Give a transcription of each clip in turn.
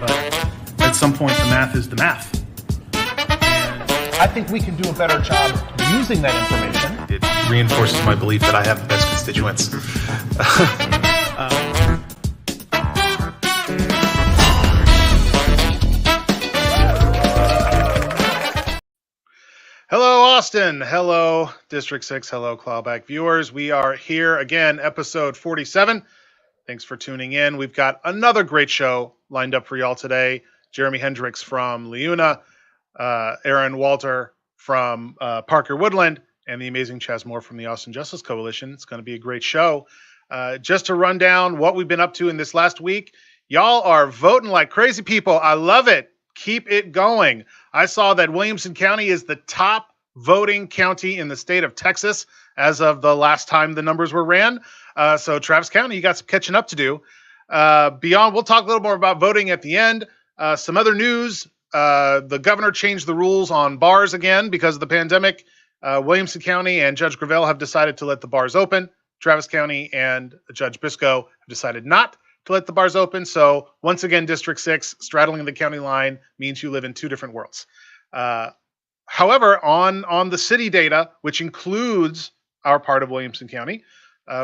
but at some point the math is the math. I think we can do a better job using that information. It reinforces my belief that I have the best constituents. Hello, Austin. Hello, District 6. Hello, Clawback viewers. We are here again, episode 47. Thanks for tuning in. We've got another great show lined up for y'all today. Jeremy Hendricks from LiUNA, Erin Walter from Parker Woodland, and the amazing Chas Moore from the Austin Justice Coalition. It's going to be a great show. Just to run down what we've been up to in this last week, y'all are voting like crazy people. I love it. Keep it going. I saw that Williamson County is the top voting county in the state of Texas as of the last time the numbers were ran. So Travis County, you got some catching up to do. Beyond, we'll talk a little more about voting at the end. Some other news. The governor changed the rules on bars again because of the pandemic. Williamson County and Judge Gravel have decided to let the bars open. Travis County and Judge Briscoe have decided not to let the bars open. So once again, District 6, straddling the county line means you live in two different worlds. However, on the city data, which includes our part of Williamson County,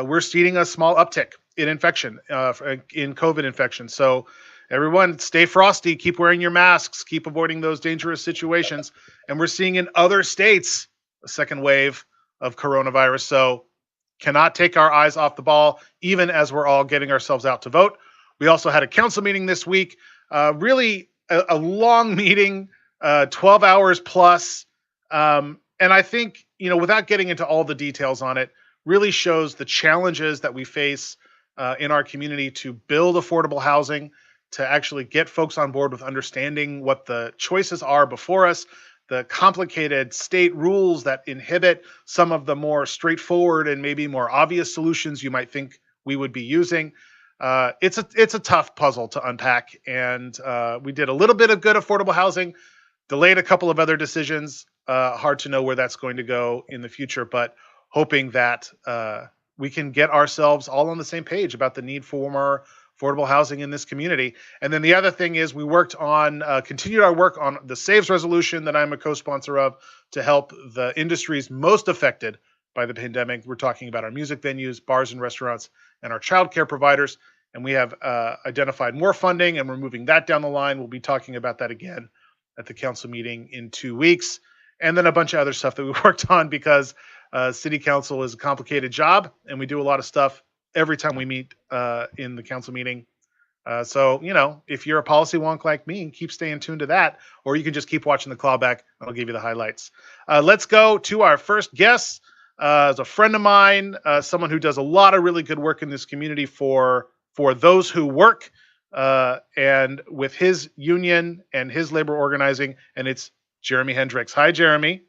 we're seeing a small uptick in infection, in COVID infection. So everyone, stay frosty, keep wearing your masks, keep avoiding those dangerous situations. And we're seeing in other states a second wave of coronavirus. So cannot take our eyes off the ball, even as we're all getting ourselves out to vote. We also had a council meeting this week, really a long meeting, 12 hours plus. And I think, without getting into all the details on it, really shows the challenges that we face in our community to build affordable housing, to actually get folks on board with understanding what the choices are before us, the complicated state rules that inhibit some of the more straightforward and maybe more obvious solutions you might think we would be using. It's a tough puzzle to unpack, and we did a little bit of good affordable housing, delayed a couple of other decisions. Hard to know where that's going to go in the future, but hoping that we can get ourselves all on the same page about the need for more affordable housing in this community. And then the other thing is we worked on, continued our work on the SAVES resolution that I'm a co-sponsor of to help the industries most affected by the pandemic. We're talking about our music venues, bars and restaurants, and our childcare providers. And we have identified more funding, and we're moving that down the line. We'll be talking about that again at the council meeting in 2 weeks. And then a bunch of other stuff that we worked on because city council is a complicated job, and we do a lot of stuff every time we meet in the council meeting. So, if you're a policy wonk like me, keep staying tuned to that, or you can just keep watching the Clawback. I'll give you the highlights. Let's go to our first guest. As a friend of mine, someone who does a lot of really good work in this community for those who work, and with his union and his labor organizing, and it's Jeremy Hendricks. Hi, Jeremy.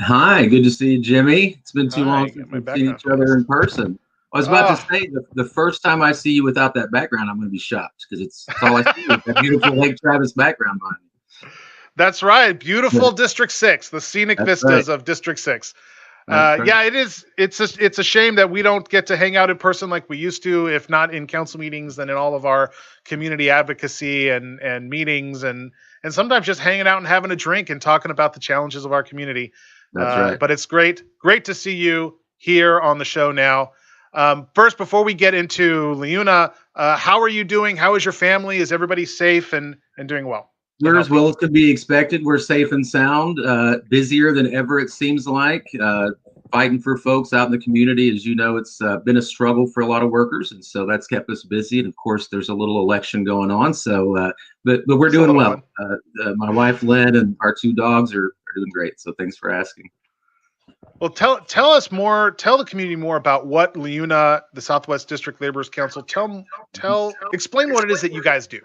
Hi, good to see you, Jimmy. It's been too long since we've seen each other in person. I was about to say, the first time I see you without that background, I'm going to be shocked because it's all I see is that beautiful Lake Travis background behind me. That's right. Beautiful District 6, the scenic vistas of District 6. Yeah, it is. It's a shame that we don't get to hang out in person like we used to, if not in council meetings, then in all of our community advocacy and meetings, and sometimes just hanging out and having a drink and talking about the challenges of our community. That's right. But it's great to see you here on the show now. First, before we get into LiUNA, how are you doing? How is your family? Is everybody safe and doing well? We're as well as could be expected. We're safe and sound, busier than ever, it seems like, fighting for folks out in the community. As you know, it's been a struggle for a lot of workers, and so that's kept us busy. And of course, there's a little election going on. So, but we're doing well. My wife, Lynn, and our 2 dogs are doing great. So thanks for asking. Well, tell us more. Tell the community more about what LiUNA, the Southwest District Laborers Council. Explain what it is that you guys do.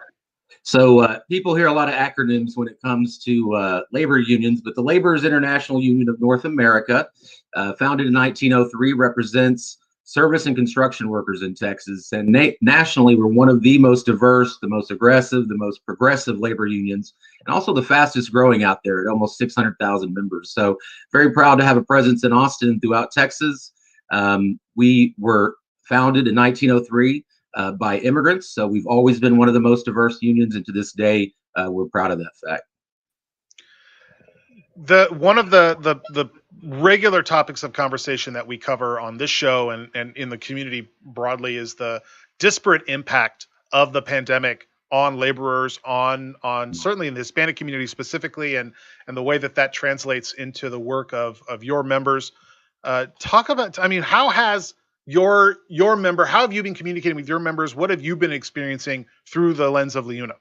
So people hear a lot of acronyms when it comes to labor unions, but the Laborers International Union of North America, founded in 1903, represents service and construction workers in Texas. And nationally, we're one of the most diverse, the most aggressive, the most progressive labor unions, and also the fastest growing out there at almost 600,000 members. So very proud to have a presence in Austin and throughout Texas. We were founded in 1903. by immigrants. So we've always been one of the most diverse unions, and to this day, we're proud of that fact. One of the regular topics of conversation that we cover on this show and in the community broadly is the disparate impact of the pandemic on laborers, on certainly in the Hispanic community specifically, and the way that translates into the work of your members. Talk about, I mean, how has your member, how have you been communicating with your members? What have you been experiencing through the lens of LiUNA?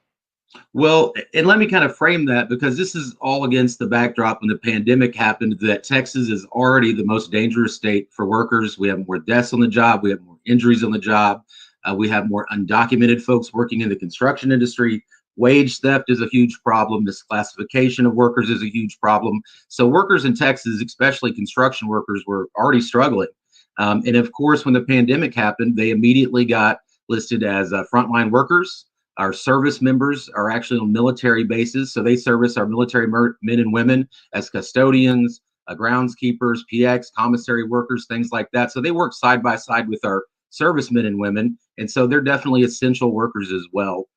Well, and let me kind of frame that, because this is all against the backdrop when the pandemic happened, that Texas is already the most dangerous state for workers. We have more deaths on the job. We have more injuries on the job. We have more undocumented folks working in the construction industry. Wage theft is a huge problem. Misclassification of workers is a huge problem. So workers in Texas, especially construction workers, were already struggling. And of course, when the pandemic happened, they immediately got listed as frontline workers. Our service members are actually on military bases, so they service our military men and women as custodians, groundskeepers, PX, commissary workers, things like that. So they work side by side with our servicemen and women, and so they're definitely essential workers as well.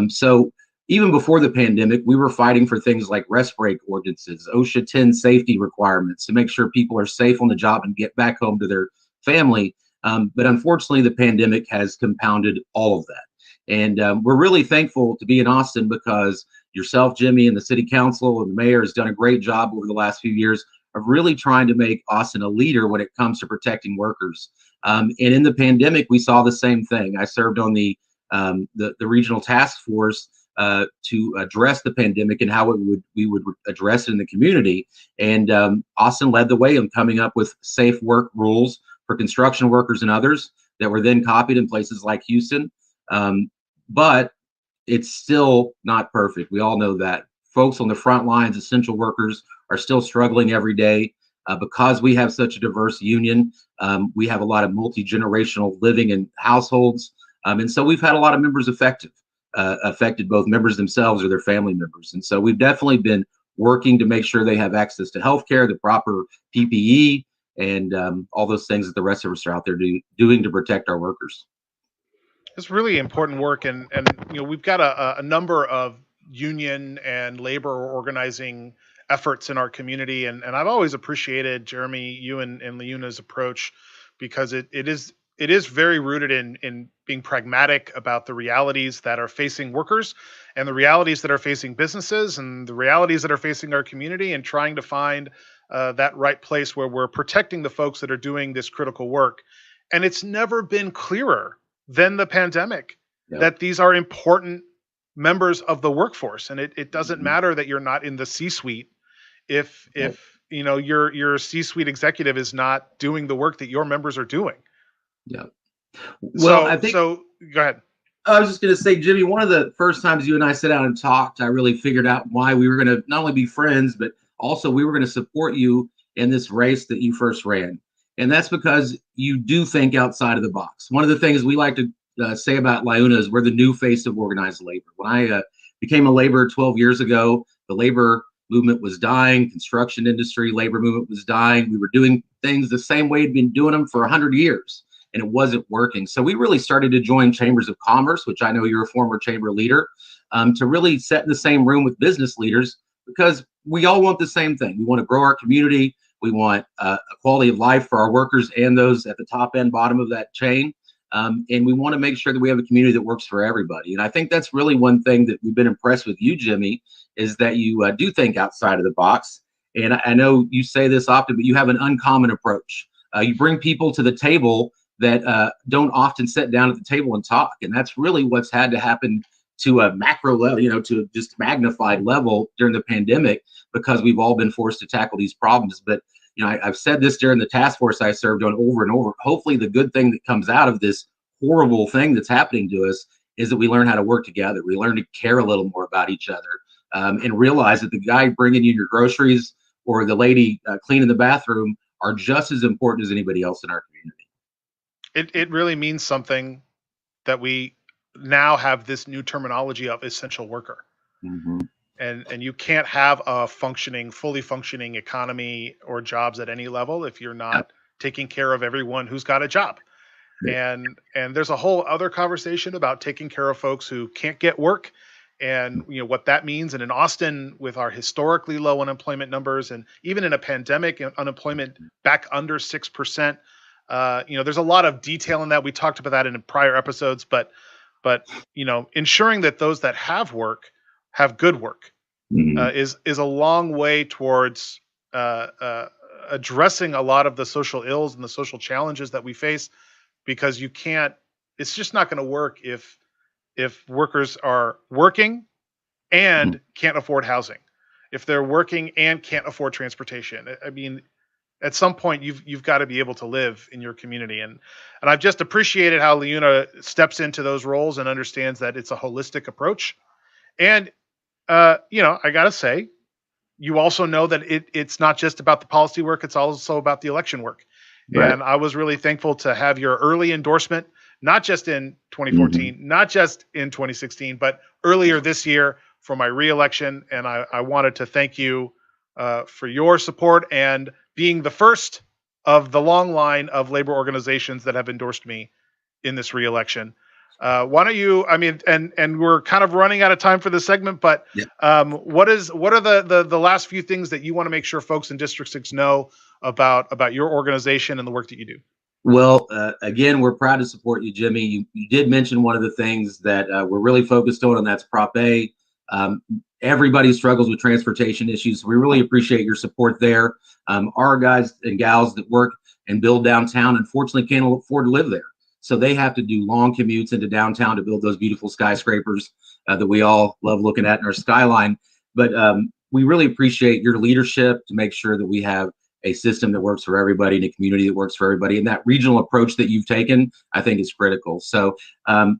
So even before the pandemic, we were fighting for things like rest break ordinances, OSHA 10 safety requirements to make sure people are safe on the job and get back home to their family. But unfortunately, the pandemic has compounded all of that. And we're really thankful to be in Austin, because yourself, Jimmy, and the city council and the mayor has done a great job over the last few years of really trying to make Austin a leader when it comes to protecting workers. And in the pandemic, we saw the same thing. I served on the regional task force to address the pandemic and how we would address it in the community. And Austin led the way in coming up with safe work rules for construction workers and others that were then copied in places like Houston. But it's still not perfect. We all know that. Folks on the front lines, essential workers, are still struggling every day. Because we have such a diverse union, we have a lot of multi-generational living in households. And so we've had a lot of members affected, both members themselves or their family members. And so we've definitely been working to make sure they have access to healthcare, the proper PPE, and all those things that the rest of us are out there doing to protect our workers. It's really important work, and you know, we've got a number of union and labor organizing efforts in our community, and I've always appreciated, Jeremy, you and LiUNA's approach, because it is very rooted in being pragmatic about the realities that are facing workers and the realities that are facing businesses and the realities that are facing our community, and trying to find that right place where we're protecting the folks that are doing this critical work. And it's never been clearer than the pandemic that these are important members of the workforce. And it doesn't matter that you're not in the C-suite if you know your C-suite executive is not doing the work that your members are doing. Yeah. Well, I think, so go ahead. I was just going to say, Jimmy, one of the first times you and I sat down and talked, I really figured out why we were going to not only be friends, but also we were going to support you in this race that you first ran. And that's because you do think outside of the box. One of the things we like to say about LiUNA is we're the new face of organized labor. When I became a laborer 12 years ago, the labor movement was dying. Construction industry labor movement was dying. We were doing things the same way we'd been doing them for 100 years, and it wasn't working. So we really started to join chambers of commerce, which I know you're a former chamber leader, to really sit in the same room with business leaders, because we all want the same thing. We want to grow our community. We want a quality of life for our workers and those at the top and bottom of that chain. And we want to make sure that we have a community that works for everybody. And I think that's really one thing that we've been impressed with you, Jimmy, is that you do think outside of the box. And I know you say this often, but you have an uncommon approach. You bring people to the table that don't often sit down at the table and talk. And that's really what's had to happen to a macro level, you know, to a just magnified level during the pandemic, because we've all been forced to tackle these problems. But, you know, I've said this during the task force I served on over and over. Hopefully the good thing that comes out of this horrible thing that's happening to us is that we learn how to work together. We learn to care a little more about each other, and realize that the guy bringing you your groceries or the lady cleaning the bathroom are just as important as anybody else in our community. It really means something that we now have this new terminology of essential worker. Mm-hmm. And you can't have a fully functioning economy or jobs at any level if you're not taking care of everyone who's got a job. and there's a whole other conversation about taking care of folks who can't get work, and what that means. And in Austin, with our historically low unemployment numbers, and even in a pandemic, unemployment back under 6%, there's a lot of detail in that. We talked about that in prior episodes, but ensuring that those that have work have good work is a long way towards addressing a lot of the social ills and the social challenges that we face, because it's just not going to work if workers are working and can't afford housing, if they're working and can't afford transportation. I mean, at some point you've got to be able to live in your community. And I've just appreciated how LiUNA steps into those roles and understands that it's a holistic approach. And, I got to say, you also know that it's not just about the policy work. It's also about the election work. Right. And I was really thankful to have your early endorsement, not just in 2014, not just in 2016, but earlier this year for my reelection. And I wanted to thank you for your support and being the first of the long line of labor organizations that have endorsed me in this reelection. Why don't you, and we're kind of running out of time for this segment, but what are the last few things that you want to make sure folks in District 6 know about your organization and the work that you do? Well, again, we're proud to support you, Jimmy. You did mention one of the things that we're really focused on, and that's Prop A. Everybody struggles with transportation issues. We really appreciate your support there. Our guys and gals that work and build downtown, unfortunately, can't afford to live there. So they have to do long commutes into downtown to build those beautiful skyscrapers that we all love looking at in our skyline. But we really appreciate your leadership to make sure that we have a system that works for everybody and a community that works for everybody. And that regional approach that you've taken, I think, is critical. So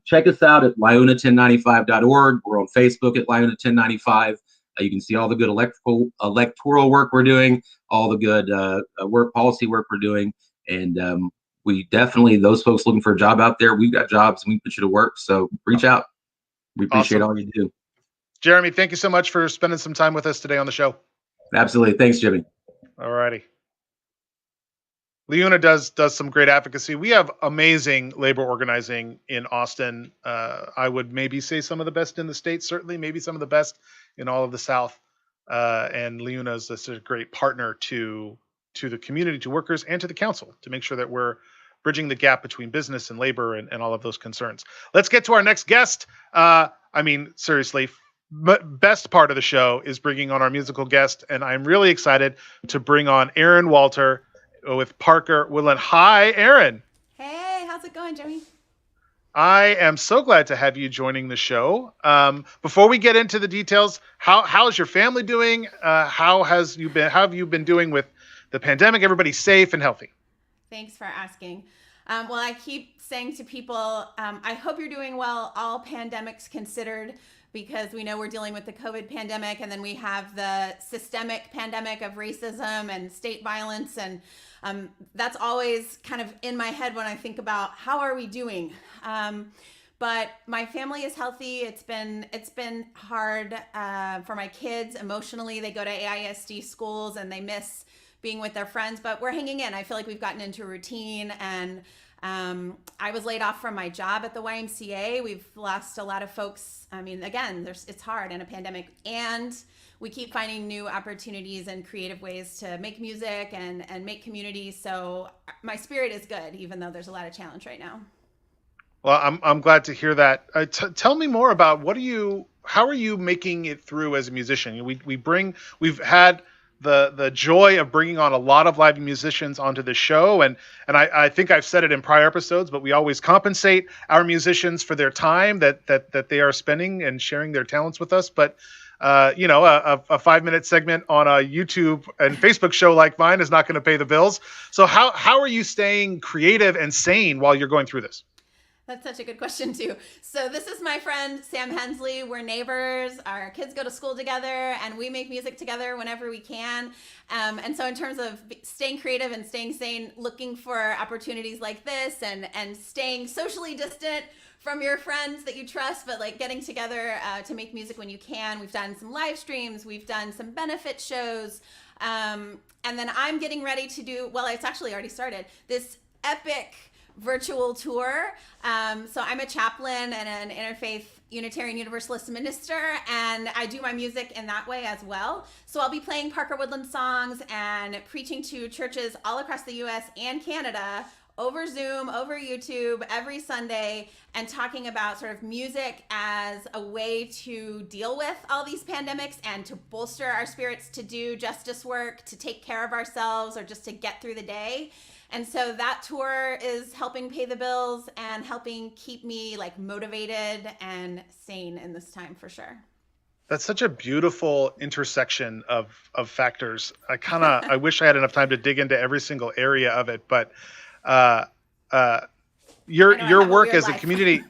check us out at LiUNA1095.org. We're on Facebook at LiUNA1095. You can see all the good electoral work we're doing, all the good policy work we're doing. And we definitely, those folks looking for a job out there, we've got jobs and we can put you to work. So reach out. We appreciate all you do. Jeremy, thank you so much for spending some time with us today on the show. Absolutely. Thanks, Jimmy. All righty. LiUNA does some great advocacy. We have amazing labor organizing in Austin. I would maybe say some of the best in the state, certainly maybe some of the best in all of the South. And LiUNA is a great partner to the community, to workers, and to the council to make sure that we're bridging the gap between business and labor and all of those concerns. Let's get to our next guest. Seriously, best part of the show is bringing on our musical guest, and I'm really excited to bring on Erin Walter with Parker Woodland. Hi, Erin. Hey, how's it going, Jimmy? I am so glad to have you joining the show. Before we get into the details, how's your family doing? How have you been doing with the pandemic? Everybody safe and healthy? Thanks for asking. Well, I keep saying to people, I hope you're doing well, all pandemics considered, because we know we're dealing with the COVID pandemic, and then we have the systemic pandemic of racism and state violence, and that's always kind of in my head when I think about how are we doing. But my family is healthy. It's been hard for my kids emotionally. They go to AISD schools and they miss being with their friends, but we're hanging in. I feel like we've gotten into a routine, and I was laid off from my job at the YMCA. We've lost a lot of folks. I mean, again, it's hard in a pandemic, and we keep finding new opportunities and creative ways to make music and make community. So my spirit is good, even though there's a lot of challenge right now. Well, I'm glad to hear that. Tell me more about how are you making it through as a musician? We've had the joy of bringing on a lot of live musicians onto the show. And I think I've said it in prior episodes, but we always compensate our musicians for their time that they are spending and sharing their talents with us. But, a 5-minute segment on a YouTube and Facebook show like mine is not going to pay the bills. So how are you staying creative and sane while you're going through this? That's such a good question, too. So this is my friend, Sam Hensley. We're neighbors. Our kids go to school together, and we make music together whenever we can. And so in terms of staying creative and staying sane, looking for opportunities like this and staying socially distant from your friends that you trust, but like getting together to make music when you can. We've done some live streams. We've done some benefit shows. And then I'm getting ready to do, well, it's actually already started, this epic virtual tour. So I'm a chaplain and an interfaith Unitarian Universalist minister, and I do my music in that way as well. So I'll be playing Parker Woodland songs and preaching to churches all across the US and Canada over Zoom, over YouTube, every Sunday, and talking about sort of music as a way to deal with all these pandemics and to bolster our spirits to do justice work, to take care of ourselves, or just to get through the day. And so that tour is helping pay the bills and helping keep me like motivated and sane in this time for sure. That's such a beautiful intersection of factors. I wish I had enough time to dig into every single area of it, but your work as a community,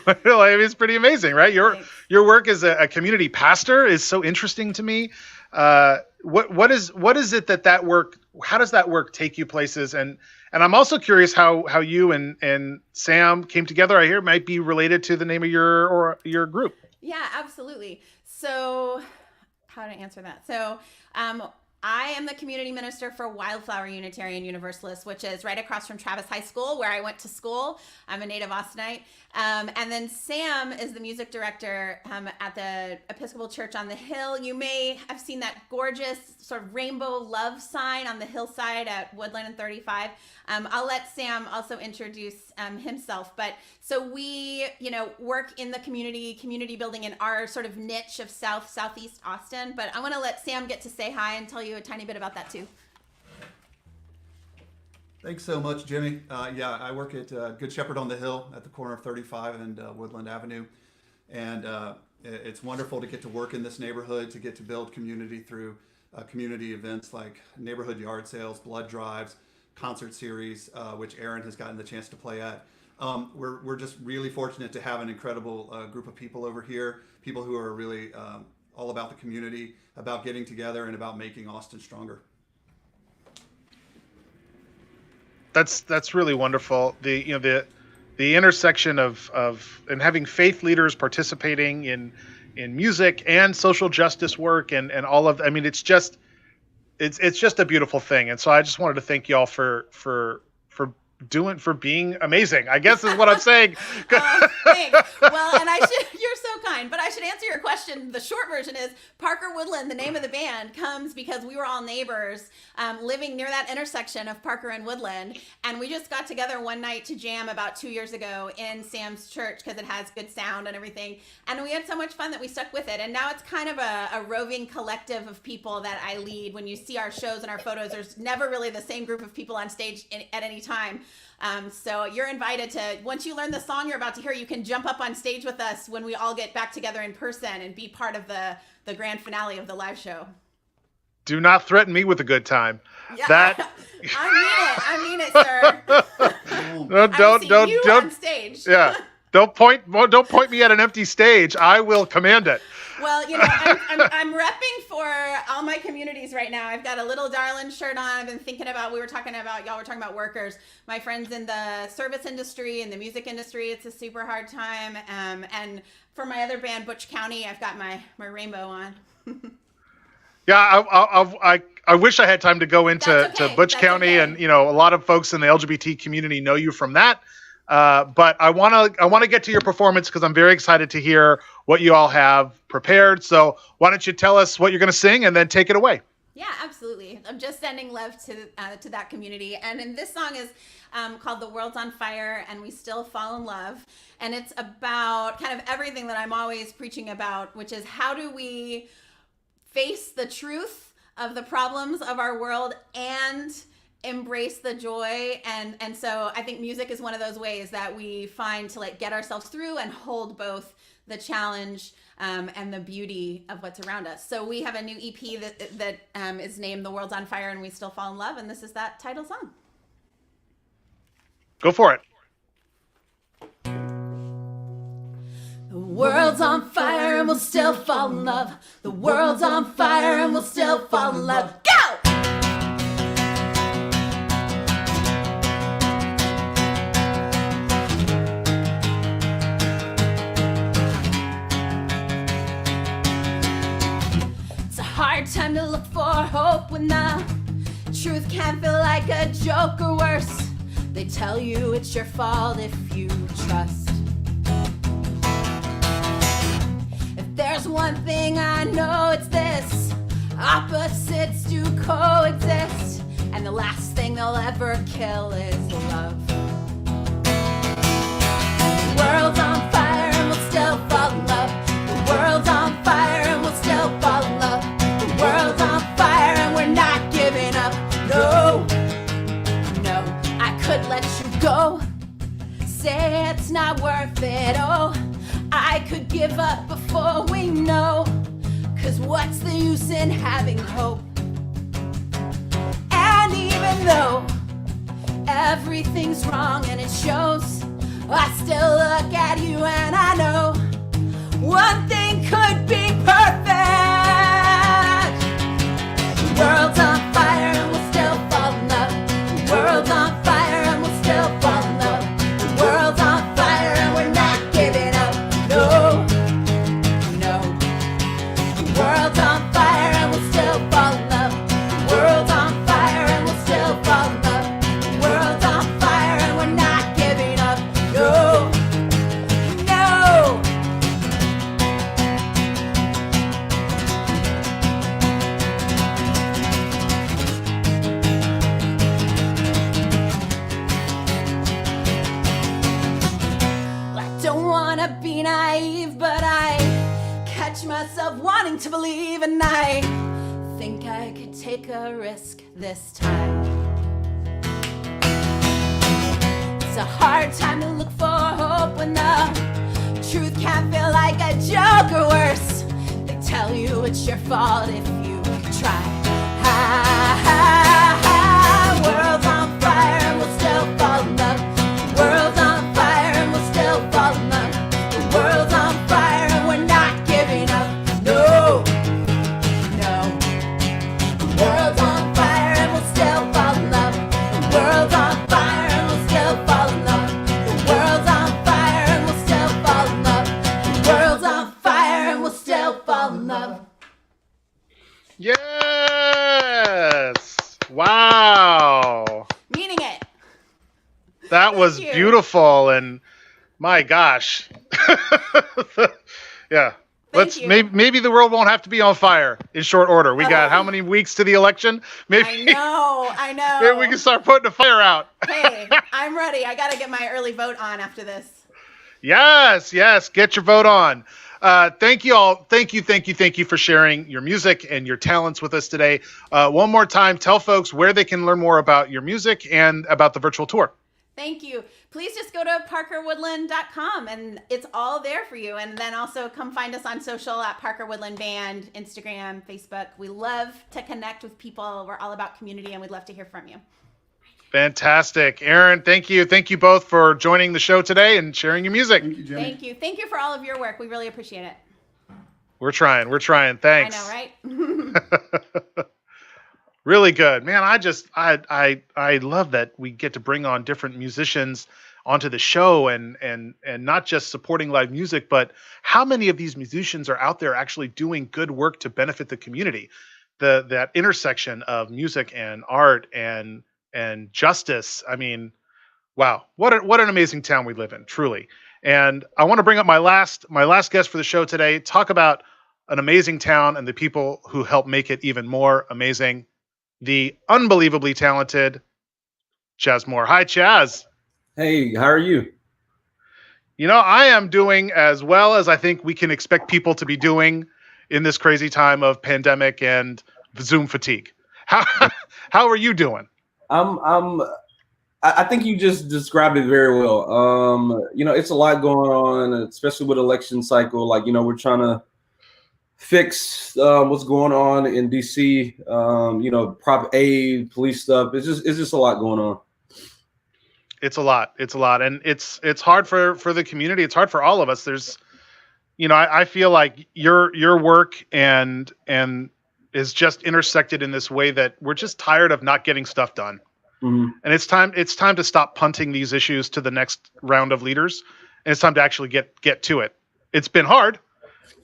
well, I mean, it's pretty amazing, right? Your work as a community pastor is so interesting to me. What is it that work? How does that work take you places? And I'm also curious how you and Sam came together. I hear it might be related to the name of your group. Yeah, absolutely. So how to answer that? So I am the community minister for Wildflower Unitarian Universalist, which is right across from Travis High School, where I went to school. I'm a native Austinite. And then Sam is the music director at the Episcopal Church on the Hill. You may have seen that gorgeous sort of rainbow love sign on the hillside at Woodland and 35. I'll let Sam also introduce himself. But so we, work in the community building in our sort of niche of southeast Austin. But I want to let Sam get to say hi and tell you a tiny bit about that too. Thanks so much, Jimmy. I work at Good Shepherd on the Hill at the corner of 35 and Woodland Avenue. And it's wonderful to get to work in this neighborhood, to get to build community through community events like neighborhood yard sales, blood drives, concert series, which Erin has gotten the chance to play at. We're just really fortunate to have an incredible group of people over here, people who are really all about the community, about getting together, and about making Austin stronger. That's really wonderful. The intersection of and having faith leaders participating in music and social justice work and all of, I mean, it's just a beautiful thing. And so I just wanted to thank y'all for being amazing, I guess is what I'm saying. Thanks. Well, and you're so kind, but I should answer your question. The short version is Parker Woodland, the name of the band, comes because we were all neighbors living near that intersection of Parker and Woodland. And we just got together one night to jam about 2 years ago in Sam's church because it has good sound and everything. And we had so much fun that we stuck with it. And now it's kind of a roving collective of people that I lead. When you see our shows and our photos, there's never really the same group of people on stage at any time. So you're invited to, once you learn the song you're about to hear, you can jump up on stage with us when we all get back together in person and be part of the grand finale of the live show. Do not threaten me with a good time. Yeah, I mean it, sir. No, don't on stage. Yeah. Don't point me at an empty stage. I will command it. Well, I'm repping for all my communities right now. I've got a Little Darlin' shirt on. I've been thinking about, y'all were talking about workers. My friends in the service industry and the music industry, it's a super hard time. And for my other band, Butch County, I've got my rainbow on. Yeah, I wish I had time to go into to Butch County, and a lot of folks in the LGBT community know you from that. But I want to get to your performance because I'm very excited to hear what you all have prepared. So why don't you tell us what you're going to sing and then take it away? Yeah, absolutely. I'm just sending love to that community. And this song is called The World's on Fire and We Still Fall in Love. And it's about kind of everything that I'm always preaching about, which is how do we face the truth of the problems of our world and embrace the joy. And so I think music is one of those ways that we find to get ourselves through and hold both the challenge and the beauty of what's around us. So we have a new EP that is named The World's on Fire and We Still Fall in Love. And this is that title song. Go for it. The world's on fire and we'll still fall in love. The world's on fire and we'll still fall in love. Go! Hard time to look for hope when the truth can feel like a joke or worse. They tell you it's your fault if you trust. If there's one thing I know, it's this: opposites do coexist, and the last thing they'll ever kill is love. The world's on fire and we'll still fall in love. The world's on fire and we'll still fall in love. The world's on fire and we're not giving up. No, no, I could let you go. Say it's not worth it, oh, I could give up before we know. 'Cause what's the use in having hope? And even though everything's wrong and it shows, I still look at you and I know one thing could be perfect. The world's on fire and we'll still fall in love. The world's on fire and we'll still fall in love. The world's on fire and we're not giving up. No, no. The world's on fire and we'll still fall in love. The world's on fire and we'll still fall in love. The world's on fire and we're not giving up. No, no. I don't wanna be naive, but I catch myself wanting to believe, and I think I could take a risk this time. It's a hard time to look for hope when the truth can feel like a joke or worse. They tell you it's your fault if you try. World's on fire and we'll still fall in love. World's on fire and we'll still fall in love. The world's on fire and we're not giving up. No, no. The world's on fire and we'll still fall in love. The world's on fire and we'll still fall in love. The world's on fire and we'll still fall in love. The world's on fire and we'll still fall in love. Yes. Wow. Meaning it. That was you. beautiful, and my gosh. Yeah. Let's you. maybe the world won't have to be on fire in short order. We got how many weeks to the election? Maybe I know. maybe we can start putting the fire out. Hey, I'm ready. I got to get my early vote on after this. Yes, get your vote on. Thank you all. Thank you for sharing your music and your talents with us today. One more time, tell folks where they can learn more about your music and about the virtual tour. Thank you. Please just go to parkerwoodland.com and it's all there for you. And then also come find us on social at Parker Woodland Band, Instagram, Facebook. We love to connect with people. We're all about community and we'd love to hear from you. Fantastic. Erin, thank you. Thank you both for joining the show today and sharing your music. Thank you, Jimmy. Thank you. Thank you for all of your work. We really appreciate it. We're trying. Thanks. I know, right? Really good, man. I love that we get to bring on different musicians onto the show and not just supporting live music, but how many of these musicians are out there actually doing good work to benefit the community? That intersection of music and art and justice. I mean, wow, what an amazing town we live in, truly. And I want to bring up my last guest for the show today. Talk about an amazing town and the people who help make it even more amazing. The unbelievably talented Chas Moore. Hi, Chas. Hey, how are you? You know, I am doing as well as I think we can expect people to be doing in this crazy time of pandemic and Zoom fatigue. How are you doing? I think you just described it very well. You know, it's a lot going on, especially with election cycle. Like, you know, we're trying to fix what's going on in DC. You know, Prop A, police stuff. It's just a lot going on. It's a lot, and it's hard for the community. It's hard for all of us. There's, you know, I feel like your work and is just intersected in this way that we're just tired of not getting stuff done. Mm-hmm. And it's time to stop punting these issues to the next round of leaders, and it's time to actually get to it. It's been hard,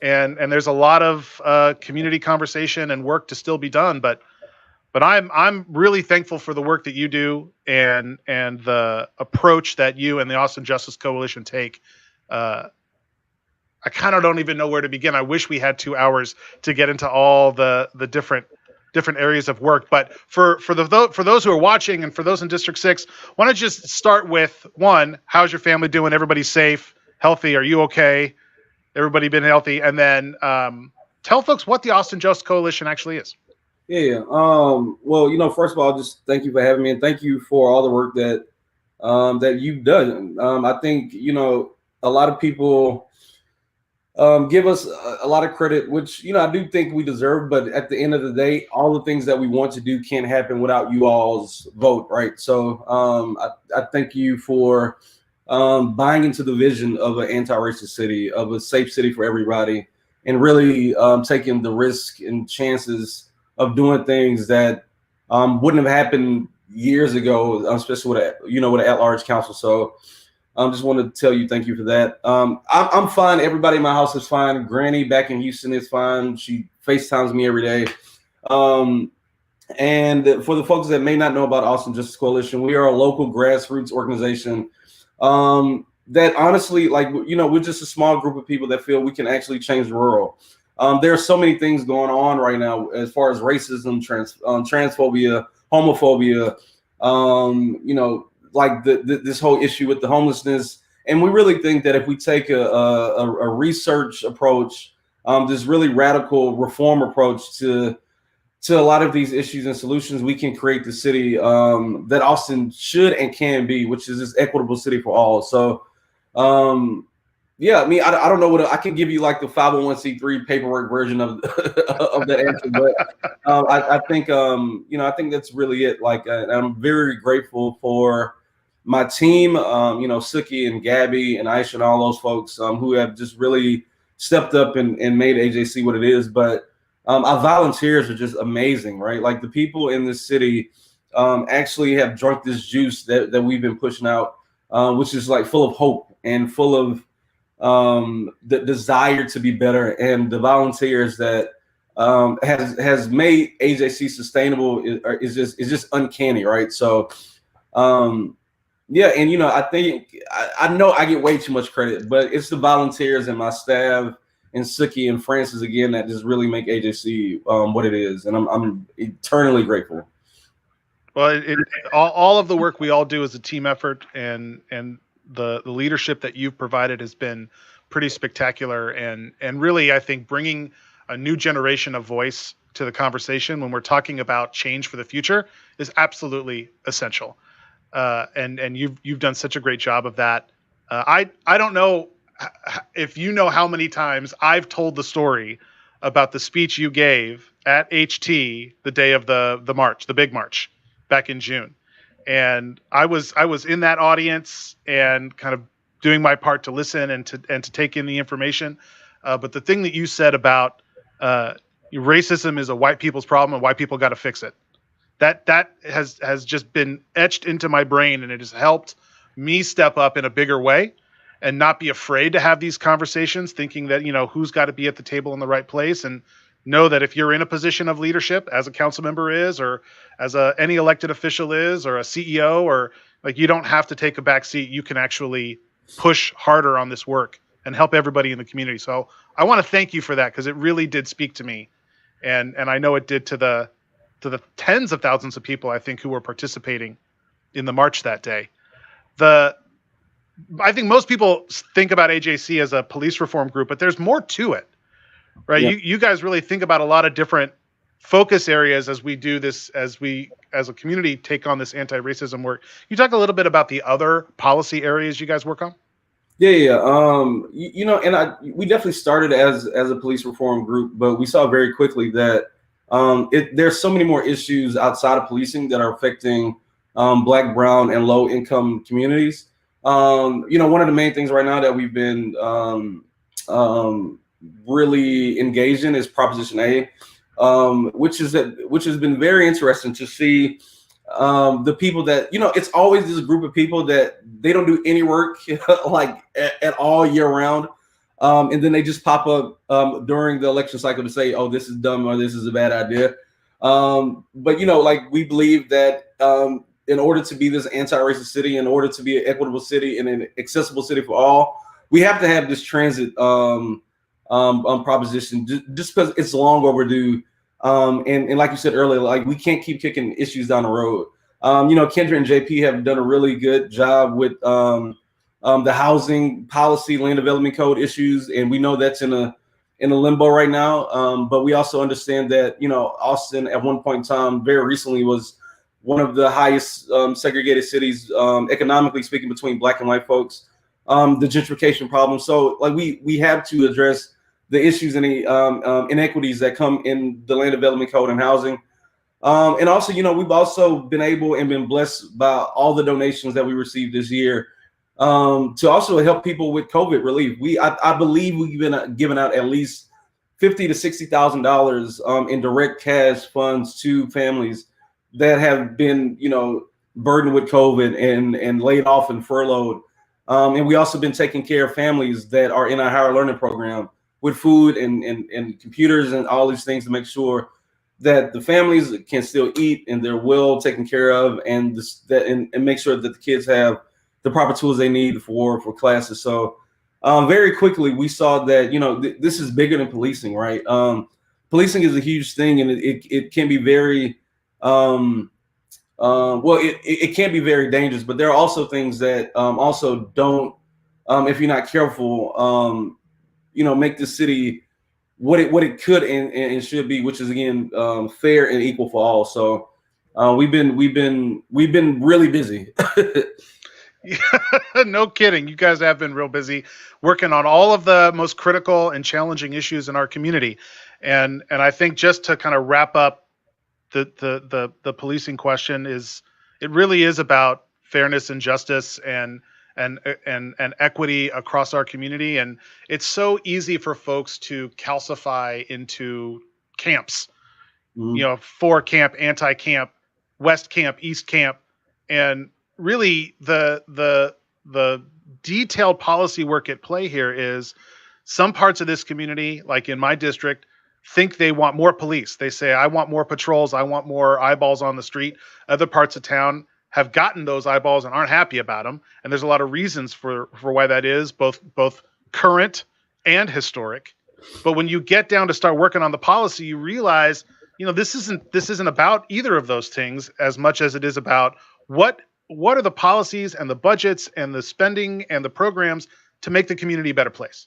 and there's a lot of community conversation and work to still be done, but But I'm really thankful for the work that you do and the approach that you and the Austin Justice Coalition take. I kind of don't even know where to begin. I wish we had 2 hours to get into all the different areas of work. But for those who are watching and for those in District 6, why don't you just start with one, how's your family doing? Everybody safe, healthy? Are you okay? Everybody been healthy? And then tell folks what the Austin Justice Coalition actually is. Yeah. Well, first of all, just thank you for having me, and thank you for all the work that that you've done. I think a lot of people give us a lot of credit, which I do think we deserve. But at the end of the day, all the things that we want to do can't happen without you all's vote, right? So I thank you for buying into the vision of an anti-racist city, of a safe city for everybody, and really taking the risk and chances of doing things that wouldn't have happened years ago, especially with an at-large council. So I just want to tell you thank you for that. I'm fine. Everybody in my house is fine. Granny back in Houston is fine. She FaceTimes me every day. And for the folks that may not know about Austin Justice Coalition, we are a local grassroots organization that honestly, we're just a small group of people that feel we can actually change the world. There are so many things going on right now as far as racism, transphobia, homophobia, this whole issue with the homelessness. And we really think that if we take a research approach, this really radical reform approach to a lot of these issues and solutions, we can create the city that Austin should and can be, which is this equitable city for all. So, I don't know what I can give you, like the 501c3 paperwork version of that answer, but I think I think that's really it. I'm very grateful for my team, Suki and Gabby and Aisha and all those folks who have just really stepped up and made AJC what it is. But our volunteers are just amazing, right? Like the people in this city actually have drunk this juice that we've been pushing out, which is like full of hope and full of the desire to be better. And the volunteers that has made AJC sustainable is just uncanny, right? So I think I know I get way too much credit, but it's the volunteers and my staff and Suki and Francis again that just really make AJC what it is, and I'm eternally grateful. Well, all of the work we all do is a team effort, and the leadership that you've provided has been pretty spectacular, and really, I think bringing a new generation of voice to the conversation when we're talking about change for the future is absolutely essential. And you've done such a great job of that. I don't know if you know how many times I've told the story about the speech you gave at HT the day of the march, the big march back in June. And I was in that audience and kind of doing my part to listen and to take in the information. But the thing that you said about racism is a white people's problem and white people got to fix it. That has just been etched into my brain, and it has helped me step up in a bigger way and not be afraid to have these conversations, thinking that, who's got to be at the table in the right place, and know that if you're in a position of leadership, as a council member is, or as any elected official is, or a CEO, or you don't have to take a back seat. You can actually push harder on this work and help everybody in the community. So I want to thank you for that, because it really did speak to me. And I know it did to the tens of thousands of people, I think, who were participating in the march that day. I think most people think about AJC as a police reform group, but there's more to it, right? Yeah. You guys really think about a lot of different focus areas as we do this, as we as a community take on this anti-racism work. You talk a little bit about the other policy areas you guys work on? Yeah. We definitely started as a police reform group, but we saw very quickly that there's so many more issues outside of policing that are affecting Black, brown, and low income communities. One of the main things right now that we've been really engaged in is Proposition A, which has been very interesting to see. The people that, it's always this group of people that they don't do any work at all year round. And then they just pop up during the election cycle to say, oh, this is dumb or this is a bad idea. But like we believe that in order to be this anti-racist city, in order to be an equitable city and an accessible city for all, we have to have this transit proposition just because it's long overdue. And like you said earlier, like we can't keep kicking issues down the road. Kendra and JP have done a really good job with the housing policy, land development code issues, and we know that's in a limbo right now. But we also understand that Austin at one point in time, very recently, was one of the highest segregated cities, economically speaking, between Black and white folks. The gentrification problem. So like we have to address the issues and the inequities that come in the land development code and housing. And also, we've also been able and been blessed by all the donations that we received this year to also help people with COVID relief. I believe we've been giving out at least $50,000 to $60,000 in direct cash funds to families that have been, burdened with COVID and laid off and furloughed. And we also been taking care of families that are in our higher learning program with food and computers and all these things to make sure that the families can still eat and they're well taken care of, and make sure that the kids have the proper tools they need for classes. So very quickly we saw that this is bigger than policing, right? Policing is a huge thing, and it can be very it can be very dangerous, but there are also things that also don't, if you're not careful, make the city what it could and should be, which is again fair and equal for all. So we've been really busy. No kidding. You guys have been real busy working on all of the most critical and challenging issues in our community. And I think just to kind of wrap up the policing question, it really is about fairness and justice and equity across our community. And it's so easy for folks to calcify into camps, for camp, anti-camp, West camp, East camp. And really the detailed policy work at play here is some parts of this community, like in my district, think they want more police. They say, I want more patrols. I want more eyeballs on the street. Other parts of town have gotten those eyeballs and aren't happy about them. And there's a lot of reasons for why that is, both current and historic. But when you get down to start working on the policy, you realize, this isn't about either of those things as much as it is about what are the policies and the budgets and the spending and the programs to make the community a better place.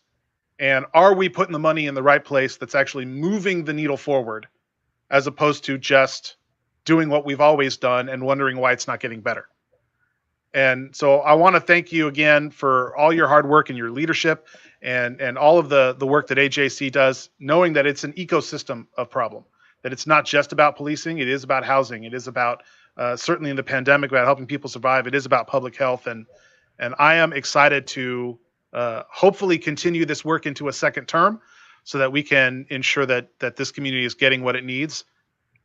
And are we putting the money in the right place that's actually moving the needle forward, as opposed to just doing what we've always done and wondering why it's not getting better. And so I want to thank you again for all your hard work and your leadership and all of the work that AJC does, knowing that it's an ecosystem of problem, that it's not just about policing. It is about housing. It is about, certainly in the pandemic, about helping people survive. It is about public health. And I am excited to hopefully continue this work into a second term so that we can ensure that this community is getting what it needs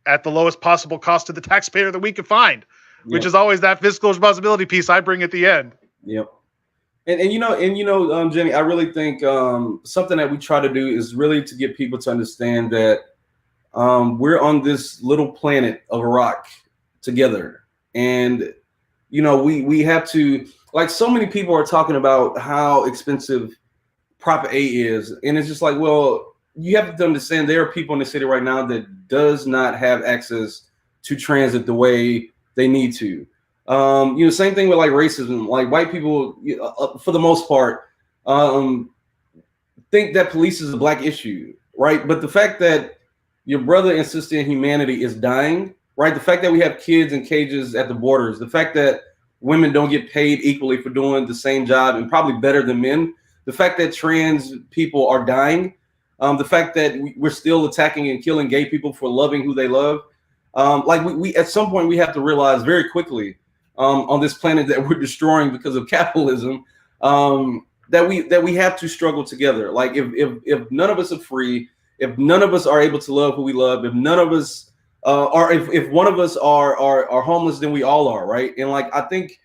at the lowest possible cost to the taxpayer that we can find, which is always that fiscal responsibility piece I bring at the end. Yep. And Jenny, I really think something that we try to do is really to get people to understand that we're on this little planet of a rock together. And, we have to, like, so many people are talking about how expensive Prop A is. And it's just like, well, you have to understand there are people in the city right now that does not have access to transit the way they need to. Same thing with like racism. Like white people, for the most part, think that police is a black issue, right? But the fact that your brother and sister in humanity is dying, right? The fact that we have kids in cages at the borders, the fact that women don't get paid equally for doing the same job and probably better than men, the fact that trans people are dying, the fact that we're still attacking and killing gay people for loving who they love. We at some point we have to realize very quickly on this planet that we're destroying because of capitalism, that we have to struggle together. Like if none of us are free, if none of us are able to love who we love, if none of us if one of us are homeless, then we all are, right? And like I think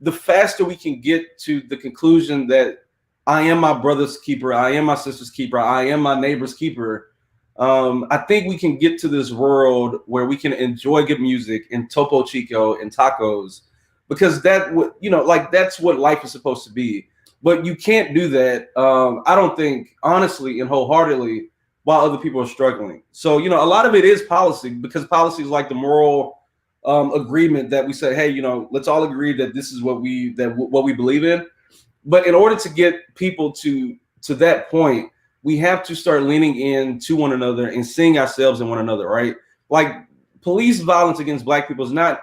the faster we can get to the conclusion that I am my brother's keeper, I am my sister's keeper, I am my neighbor's keeper, I think we can get to this world where we can enjoy good music and Topo Chico and tacos, because that's what life is supposed to be. But you can't do that, I don't think, honestly and wholeheartedly, while other people are struggling. So, a lot of it is policy, because policy is like the moral agreement that we say, hey, let's all agree that this is what we believe in. But in order to get people to that point, we have to start leaning in to one another and seeing ourselves in one another, right? Like, police violence against Black people is not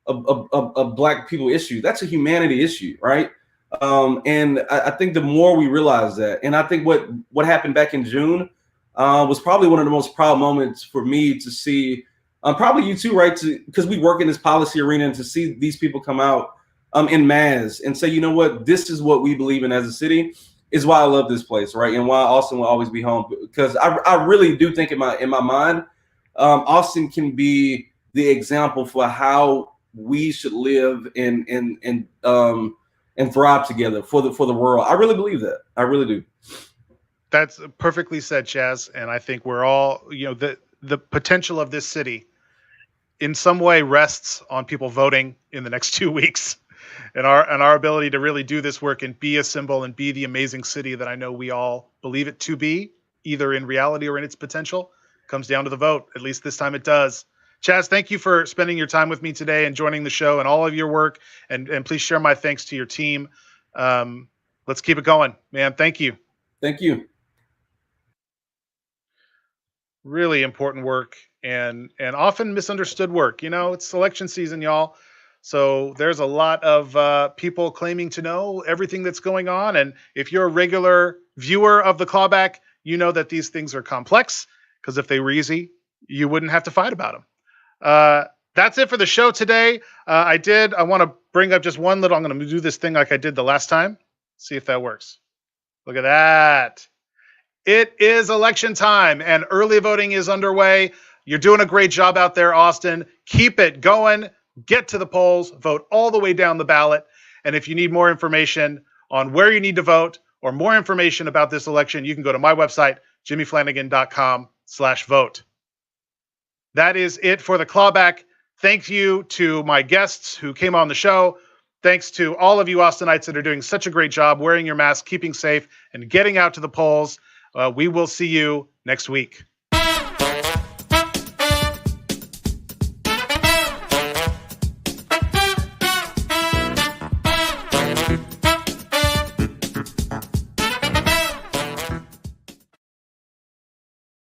a Black people issue. That's a humanity issue, right? And I think the more we realize that, and I think what happened back in June was probably one of the most proud moments for me to see, probably you too, right? Because we work in this policy arena, and to see these people come out en masse and say, you know what, this is what we believe in as a city, is why I love this place, right? And why Austin will always be home. Because I really do think in my mind, Austin can be the example for how we should live and thrive together for the world. I really believe that. I really do. That's perfectly said, Chas. And I think we're all, the potential of this city in some way rests on people voting in the next 2 weeks, and our ability to really do this work and be a symbol and be the amazing city that I know we all believe it to be, either in reality or in its potential, comes down to the vote. At least this time it does. Chas, thank you for spending your time with me today and joining the show and all of your work. And please share my thanks to your team. Let's keep it going, man. Thank you. Thank you. Really important work and often misunderstood work. It's election season, y'all. So there's a lot of people claiming to know everything that's going on. And if you're a regular viewer of the Clawback, you know that these things are complex, because if they were easy, you wouldn't have to fight about them. That's it for the show today. I want to bring up just one I'm going to do this thing like I did the last time. See if that works. Look at that. It is election time and early voting is underway. You're doing a great job out there, Austin. Keep it going. Get to the polls, vote all the way down the ballot. And if you need more information on where you need to vote or more information about this election, you can go to my website, jimmyflanagan.com/vote. That is it for the Clawback. Thank you to my guests who came on the show. Thanks to all of you Austinites that are doing such a great job wearing your mask, keeping safe, and getting out to the polls. We will see you next week.